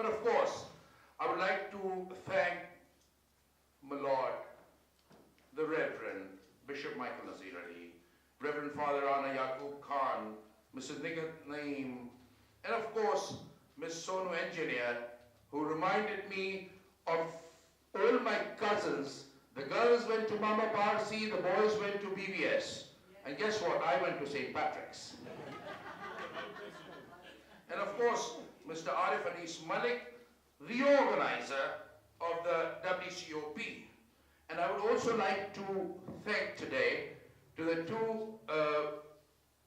But of course, I would like to thank my Lord, the Reverend Bishop Michael Nazir Ali, Reverend Father Ana Yaqub Khan, Mr. Nigat Naeem, and of course, Ms. Sonu Engineer, who reminded me of all my cousins. The girls went to Mama Parsi, the boys went to BVS. And guess what? I went to St. Patrick's. And of course, Mr. Arif Anis Malik, the organizer of the WCOP. And I would also like to thank today to the two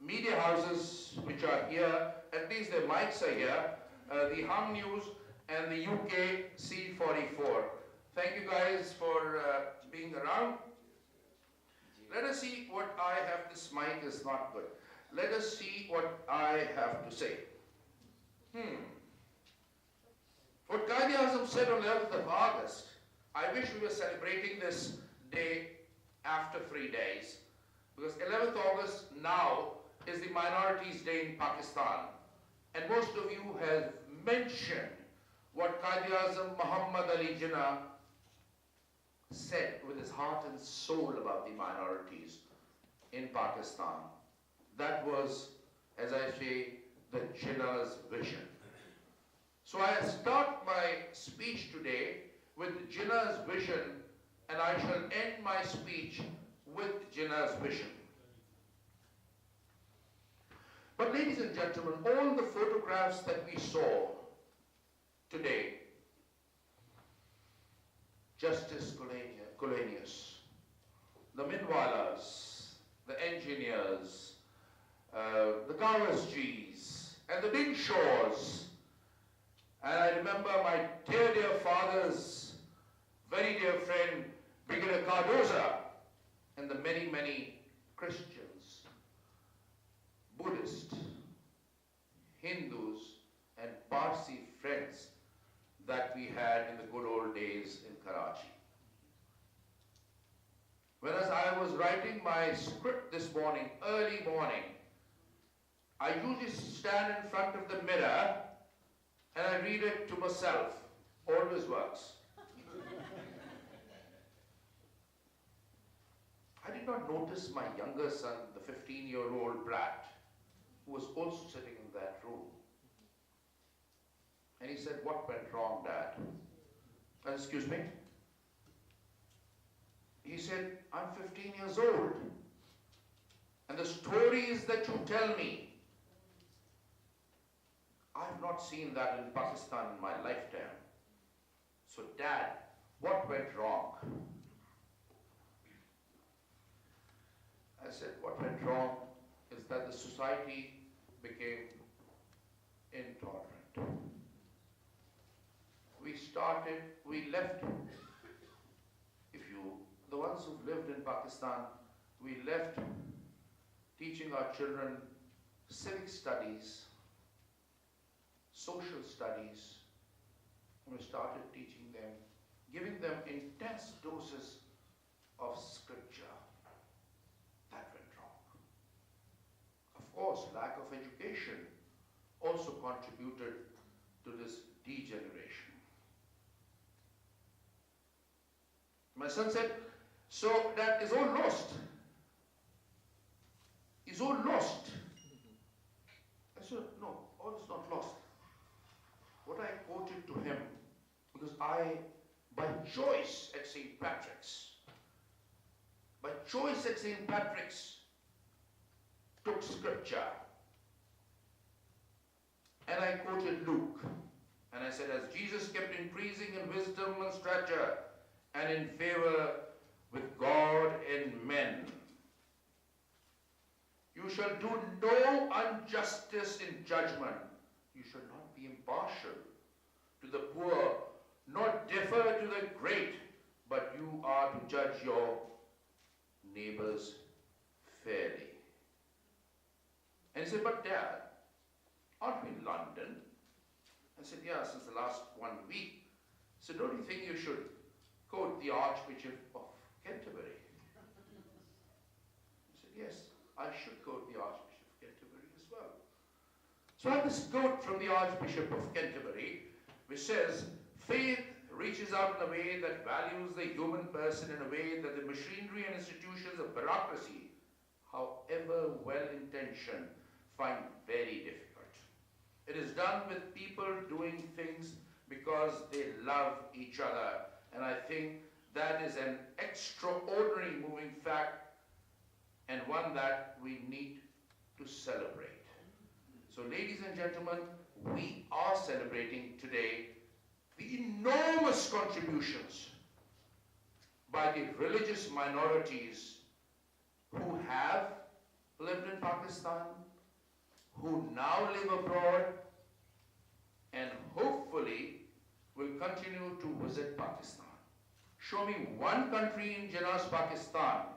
media houses which are here, at least their mics are here, the Hum News and the UK C44. Thank you guys for being around. Let us see what I have. This mic is not good. Let us see what I have to say. What Quaid-e-Azam said on the 11th of August, I wish we were celebrating this day after 3 days, because 11th August now is the Minorities Day in Pakistan. And most of you have mentioned what Quaid-e-Azam Muhammad Ali Jinnah said with his heart and soul about the minorities in Pakistan. That was, as I say, the Jinnah's vision. So I start my speech today with Jinnah's vision, and I shall end my speech with Jinnah's vision. But ladies and gentlemen, all the photographs that we saw today, Justice Colenius, the Minwalas, the engineers, the Gawasjis, and the Big Shaws, and I remember my dear, dear father's very dear friend, Brigadier Cardoza, and the many, many Christians, Buddhists, Hindus, and Parsi friends that we had in the good old days in Karachi. Whereas I was writing my script this morning, early morning, I usually stand in front of the mirror and I read it to myself. Always works. I did not notice my younger son, the 15-year-old brat, who was also sitting in that room. And he said, "What went wrong, Dad?" Excuse me? He said, "I'm 15 years old. And the stories that you tell me, I've not seen that in Pakistan in my lifetime. So Dad, what went wrong?" I said, what went wrong is that the society became intolerant. We left, the ones who've lived in Pakistan, we left teaching our children civic studies, social studies, and we started teaching them, giving them intense doses of scripture. That went wrong. Of course, lack of education also contributed to this degeneration. My son said, "So that is all lost. Is all lost?" I said, "No, all is not lost." What I quoted to him, because I, by choice at St. Patrick's, took scripture. And I quoted Luke. And I said, "As Jesus kept increasing in wisdom and stature and in favor with God and men, you shall do no injustice in judgment. You shall not be impartial to the poor, nor differ to the great, but you are to judge your neighbors fairly." And he said, "But Dad, aren't we in London?" I said, "Yeah, since the last 1 week." So don't you think you should quote the Archbishop of Canterbury? I said, "Yes, I should quote the Archbishop of Canterbury as well." So I have this quote from the Archbishop of Canterbury, which says, faith reaches out in a way that values the human person in a way that the machinery and institutions of bureaucracy, however well-intentioned, find very difficult. It is done with people doing things because they love each other, and I think that is an extraordinary moving fact and one that we need to celebrate. So ladies and gentlemen, we are celebrating today the enormous contributions by the religious minorities who have lived in Pakistan, who now live abroad, and hopefully will continue to visit Pakistan. Show me one country in Janaz Pakistan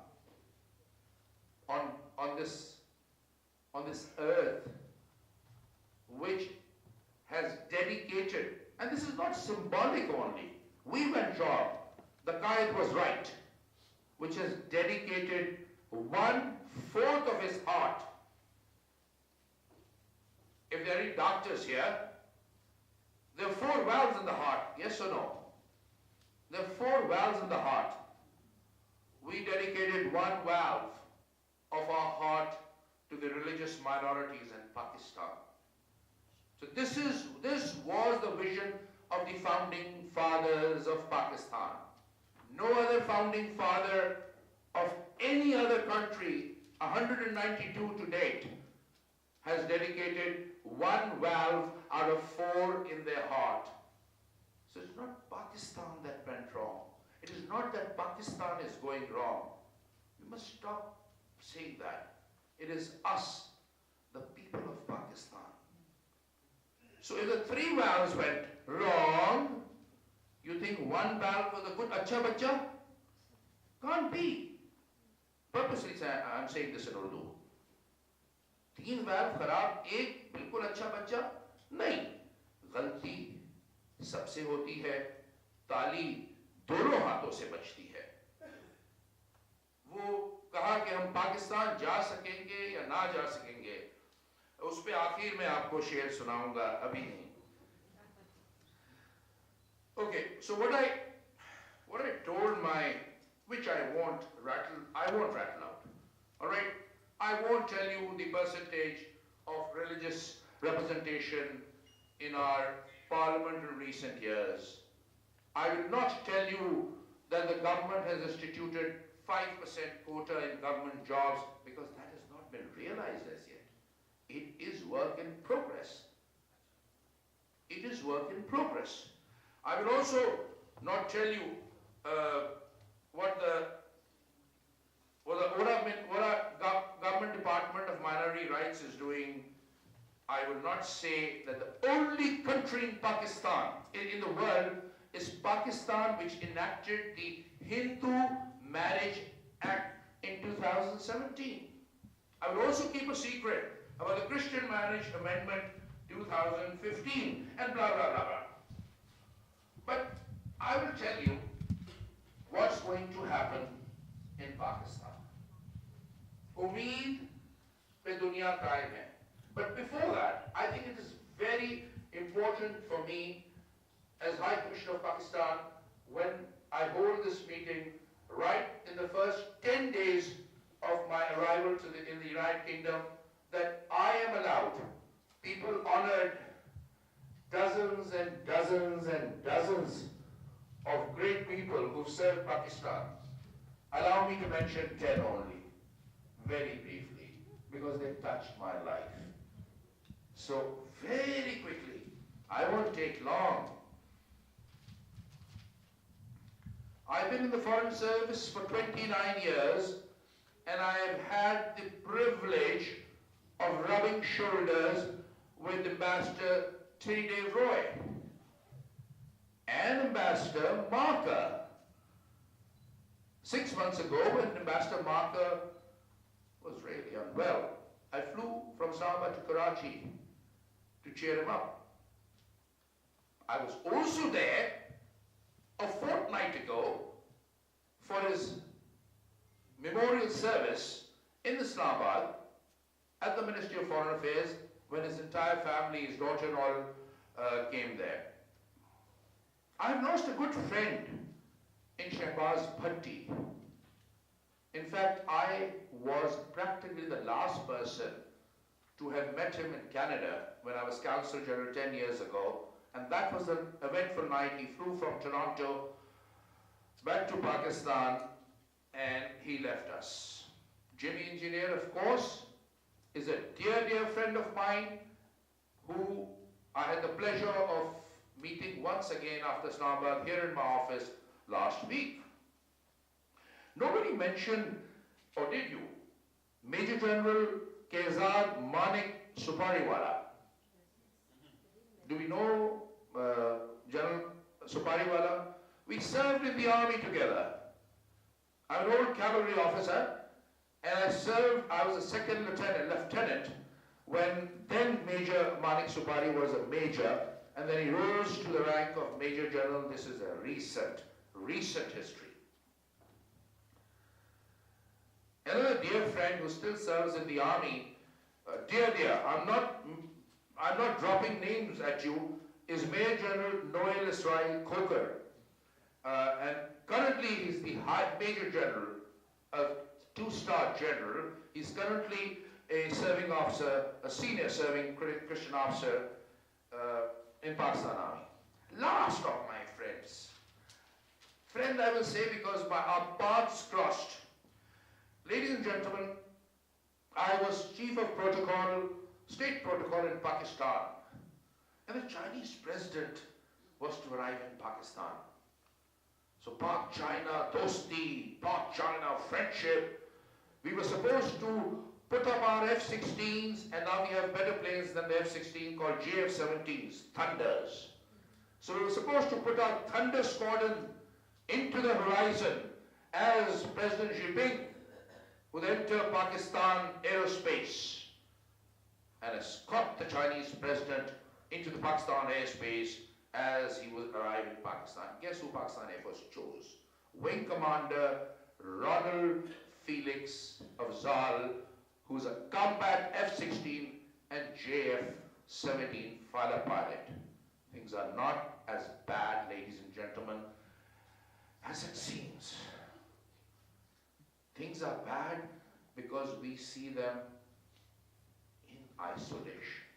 on this earth which has dedicated, and this is not symbolic only, we went wrong, the Qaid was right, which has dedicated 1/4 of his heart. If there are any doctors here, there are 4 valves in the heart, yes or no? There are 4 valves in the heart. We dedicated 1 valve of our heart to the religious minorities in Pakistan. So this was the vision of the founding fathers of Pakistan. No other founding father of any other country, 192 to date, has dedicated 1 valve out of 4 in their heart. So it's not Pakistan that went wrong. It is not that Pakistan is going wrong. We must stop saying that. It is us, the people of Pakistan. So if the 3 valves went wrong, you think 1 valve was a good acha bacha? Can't be. Purposely I'm saying this in Urdu. 3 valve kharab, 1 bilkul acha bacha? नहीं. गलती सबसे होती है, ताली दोनों हाथों से बजती है. वो कहा कि हम पाकिस्तान जा सकेंगे या ना जा सकेंगे, उस पे आखिर में आपको शेर सुनाऊंगा, अभी नहीं. Okay, so what I told which I won't rattle out. All right, I won't tell you the percentage of religious representation in our parliament in recent years. I will not tell you that the government has instituted 5% quota in government jobs, because that has not been realized as yet. It is work in progress. It is work in progress. I will also not tell you what government department of minority rights is doing. I will not say that the only country in Pakistan, in the world, is Pakistan, which enacted the Hindu Marriage Act in 2017. I will also keep a secret about the Christian Marriage Amendment 2015 and blah, blah, blah, blah. But I will tell you what's going to happen in Pakistan. Umeed pe duniya qaim hai. But before that, I think it is very important for me as High Commissioner of Pakistan, when I hold this meeting, right in the first 10 days of my arrival in the United Kingdom, that I am allowed, people honored, dozens and dozens and dozens of great people who've served Pakistan. Allow me to mention 10 only, very briefly, because they touched my life. So very quickly, I won't take long. I've been in the Foreign Service for 29 years, and I have had the privilege of rubbing shoulders with Ambassador Tridev Roy and Ambassador Marker. 6 months ago, when Ambassador Marker was really unwell, I flew from Islamabad to Karachi to cheer him up. I was also there a fortnight ago for his memorial service in Islamabad at the Ministry of Foreign Affairs, when his entire family, his daughter and all, came there. I've lost a good friend in Shahbaz Bhatti. In fact, I was practically the last person to have met him in Canada when I was Consul General 10 years ago. And that was an eventful night. He flew from Toronto back to Pakistan and he left us. Jimmy Engineer, of course, is a dear, dear friend of mine who I had the pleasure of meeting once again after Islamabad here in my office last week. Nobody mentioned, or did you, Major General Kezad Manik Supariwala. Do we know General Supariwala? We served in the army together. I'm an old cavalry officer, and I was a second lieutenant, when then Major Manik Supari was a major, and then he rose to the rank of Major General. This is a recent history. Another dear friend who still serves in the army, dear, I'm not dropping names at you, is Major General Noel Israel Coker. And currently he's the Major General, a 2-star general. He's currently a serving officer, a senior serving Christian officer in Pakistan Army. Last of my friends. Friend I will say because our paths crossed. Ladies and gentlemen, I was chief of protocol, state protocol in Pakistan. And the Chinese president was to arrive in Pakistan. So Pak-China dosti, Pak-China friendship. We were supposed to put up our F-16s, and now we have better planes than the F-16 called JF-17s, Thunders. So we were supposed to put our Thunder Squadron into the horizon as President Xi Jinping would enter Pakistan aerospace and escort the Chinese president into the Pakistan airspace as he would arrive in Pakistan. Guess who Pakistan Air Force chose? Wing Commander Ronald Felix Afzal, who's a combat F-16 and JF-17 fighter pilot. Things are not as bad, ladies and gentlemen, as it seems. Things are bad because we see them in isolation.